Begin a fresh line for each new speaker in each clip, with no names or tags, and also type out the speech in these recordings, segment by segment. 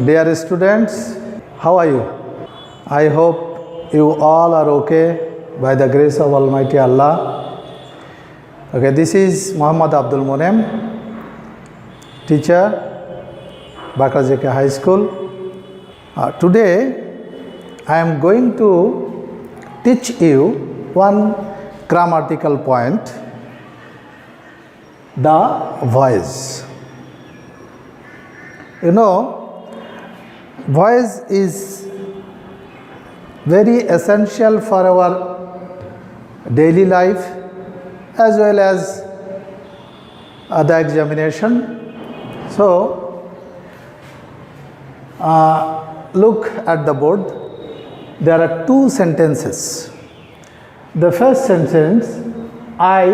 Dear students, how are you? I hope you all are okay by the grace of Almighty Allah. Okay, this is Muhammad Abdul Monem, teacher, Bakar JK High School. Today I am going to teach you one grammatical point, the voice. You know, voice is very essential for our daily life as well as the examination. So, look at the board. There are two sentences. The first sentence, I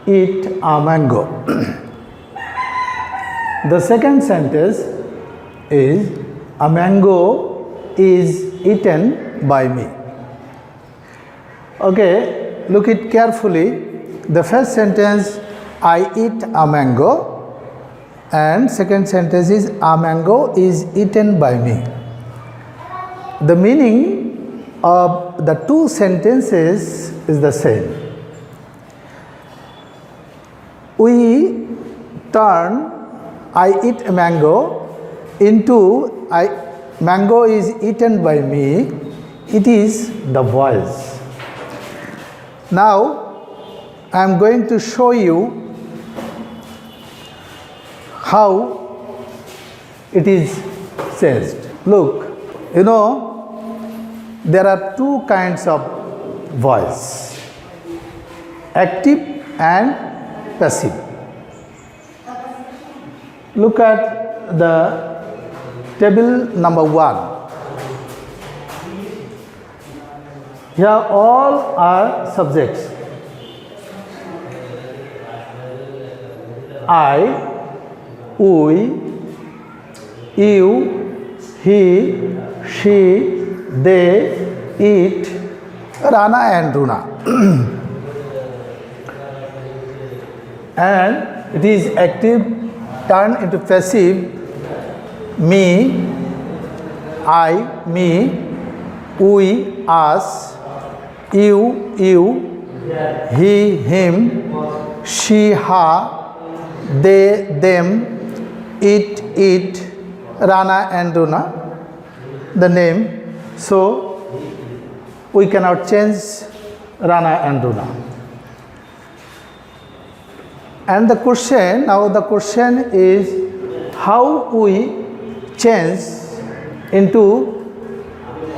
eat a mango. The second sentence is, a mango is eaten by me. Okay, look it carefully. The first sentence, I eat a mango, and second sentence is, a mango is eaten by me. The meaning of the two sentences is the same. We turn I eat a mango into mango is eaten by me. It is the voice. Now I am going to show you how it is changed. Look, you know, there are two kinds of voice, active and passive. Look at the table number 1. Here all are subjects. I, we, you, he, she, they, it, Rana and Runa. And it is active turned into passive, me, I, me, we, us, you, he, him, she, her, they, them, it, Rana and Runa, the name. So we cannot change Rana and Runa. And the question, now the question is how we change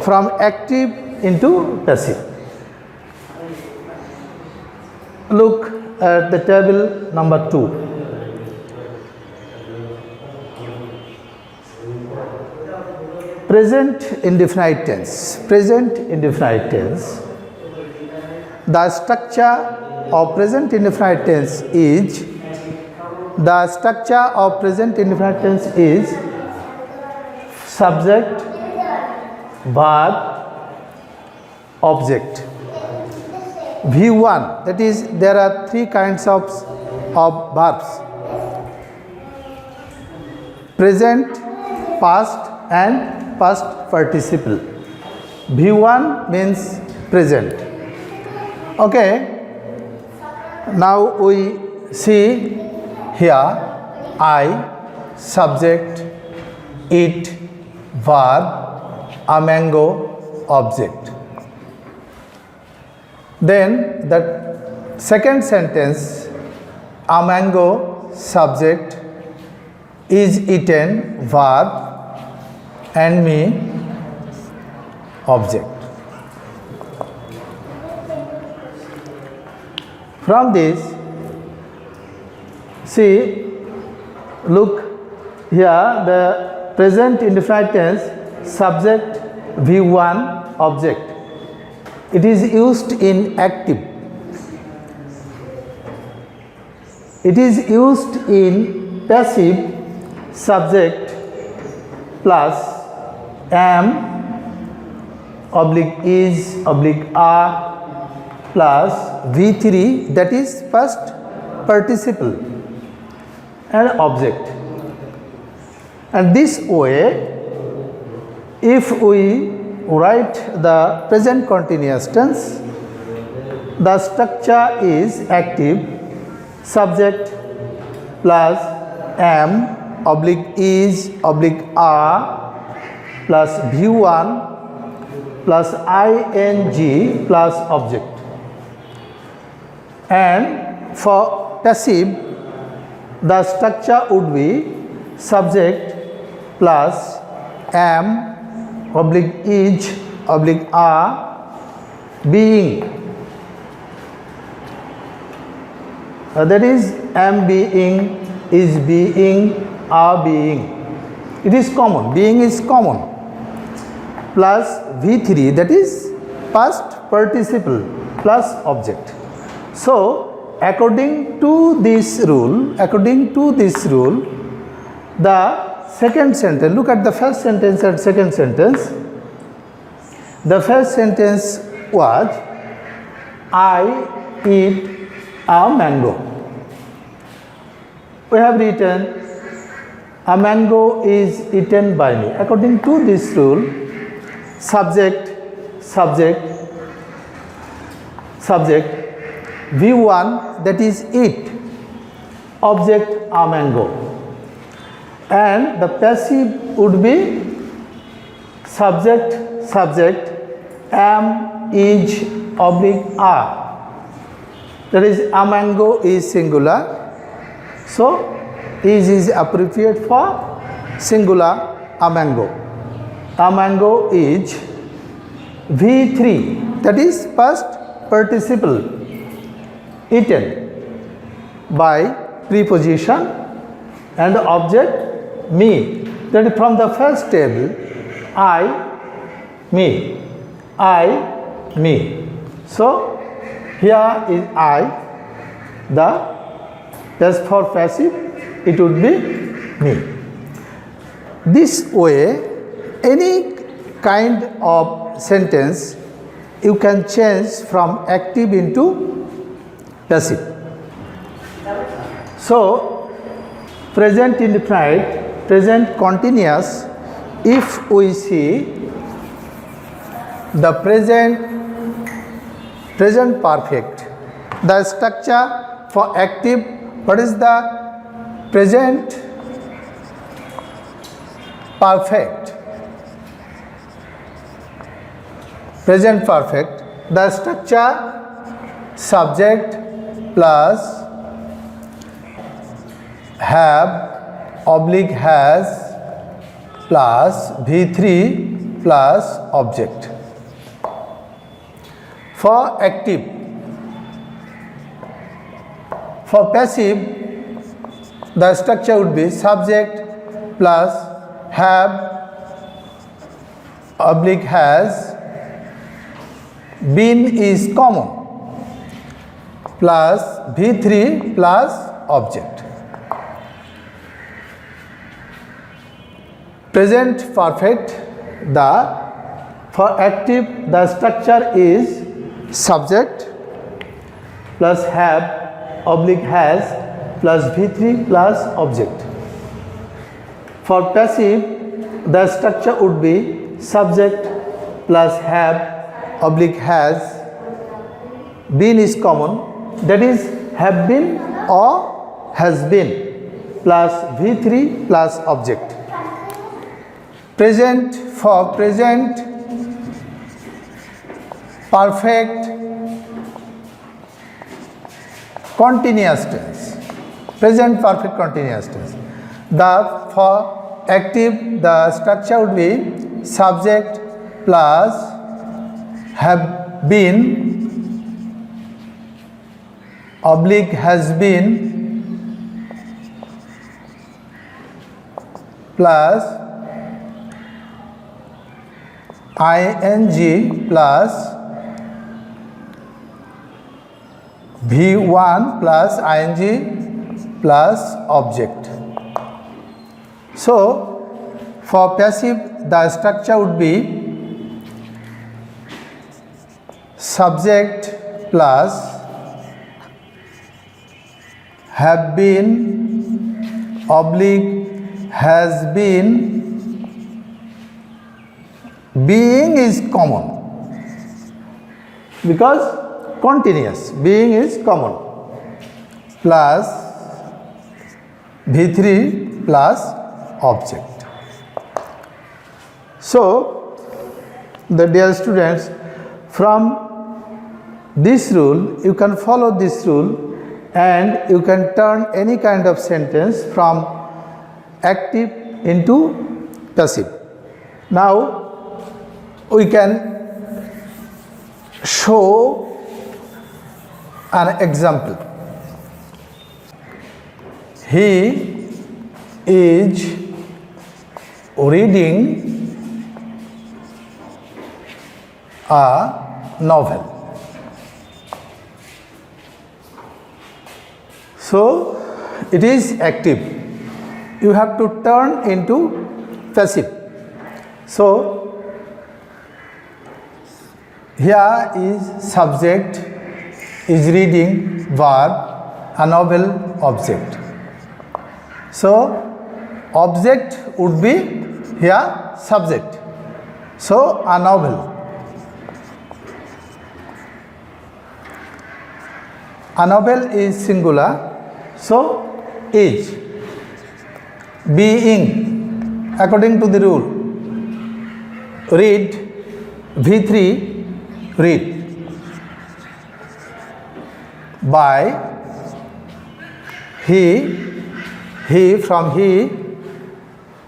from active into passive. Look at the table number 2. Present indefinite tense. Present indefinite tense. The structure of present indefinite tense is, subject, verb, object. V1, that is, there are three kinds of verbs: present, past and past participle. V1 means present. Okay. Now we see here I, subject, eat, verb, a mango, object. Then the second sentence, a mango, subject, is eaten, verb, and me, object. From this, see, look here, the present indefinite tense, subject, V1, object. It is used in active. It is used in passive, subject plus am, oblique is, oblique are, plus V3, that is past participle, and object. And this way, if we write the present continuous tense, the structure is active subject plus am oblique is oblique are plus V1 plus ing plus object. And for passive, the structure would be subject plus am oblique is oblique are being. That is am being, is being, are being. It is common, being is common, plus V3, that is past participle plus object. So according to this rule, the second sentence, look at the first sentence and second sentence. The first sentence was I eat a mango. We have written a mango is eaten by me. According to this rule, subject V1, that is eat, object a mango, and the passive would be subject am is oblique are. That is a mango is singular, so is appropriate for singular a mango. A mango is V3, that is past participle eaten by preposition and object me. That is from the first table I, me. So here is I, the as for passive it would be me. This way, any kind of sentence you can change from active into passive. So present indefinite, present continuous, if we see the present perfect, the structure for active, what is the present perfect? Present perfect, the structure subject plus have oblique has plus V3 plus object. For active, for passive, the structure would be subject plus have oblique has, been is common, plus V3 plus object. Present perfect, for active the structure is subject plus have oblique has plus V3 plus object. For passive, the structure would be subject plus have oblique has, been is common, that is have been or has been plus V3 plus object. Present, for present perfect continuous tense, present perfect continuous tense. For active, the structure would be subject plus have been oblique has been plus ing plus V1 plus ing plus object. So for passive, the structure would be subject plus have been oblique has been, being is common because continuous, being is common, plus V3 plus object. So, the dear students, from this rule you can follow this rule and you can turn any kind of sentence from active into passive. Now we can show an example. He is reading a novel. So it is active. You have to turn into passive. So here is subject, is reading, verb, a novel, object. So object would be here subject. So a novel. A novel is singular, so is. Being, according to the rule, read, V3, read. By, he from he,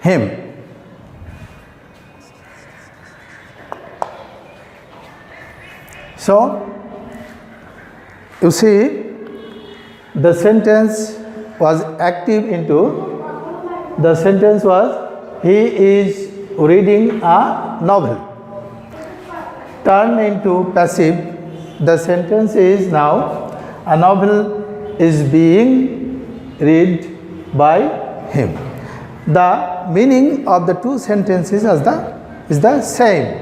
him. So you see, the sentence was active into, the sentence was he is reading a novel. Turn into passive, the sentence is now a novel is being read by him. The meaning of the two sentences is the same.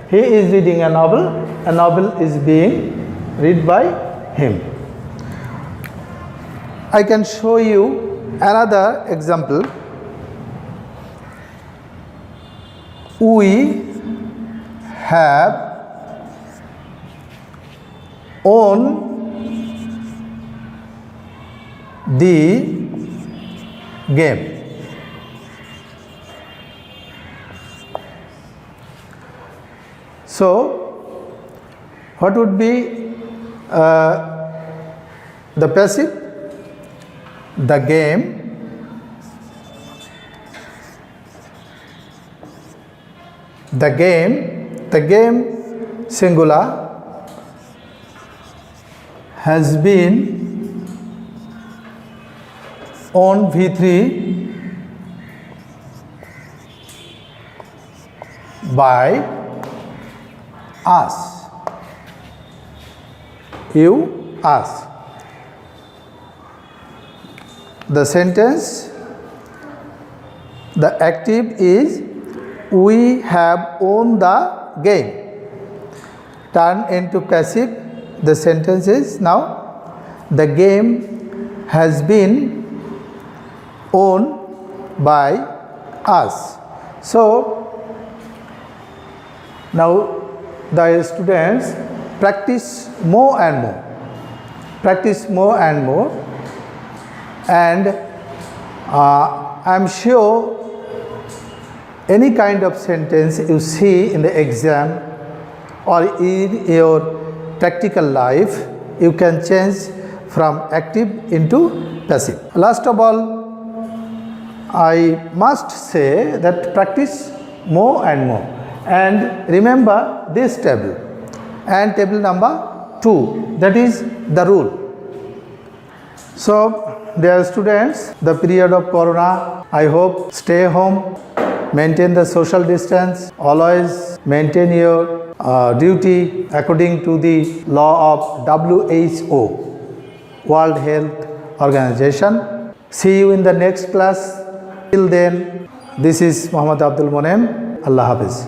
He is reading a novel is being read by him. I can show you another example. We have won the game. So what would be the passive? The game, the game singular has been on V3 by us. You, us. The sentence, the active is we have won the game. Turn into passive, the sentence is now the game has been won by us. So now the students practice more and more. Practice more and more. And I am sure any kind of sentence you see in the exam or in your practical life, you can change from active into passive. Last of all, I must say that practice more and more and remember this table and table number 2, that is the rule. So dear students, the period of corona, I hope stay home, maintain the social distance, always maintain your duty according to the law of WHO, World Health Organization. See you in the next class. Till then, this is Muhammad Abdul Monem. Allah Hafiz.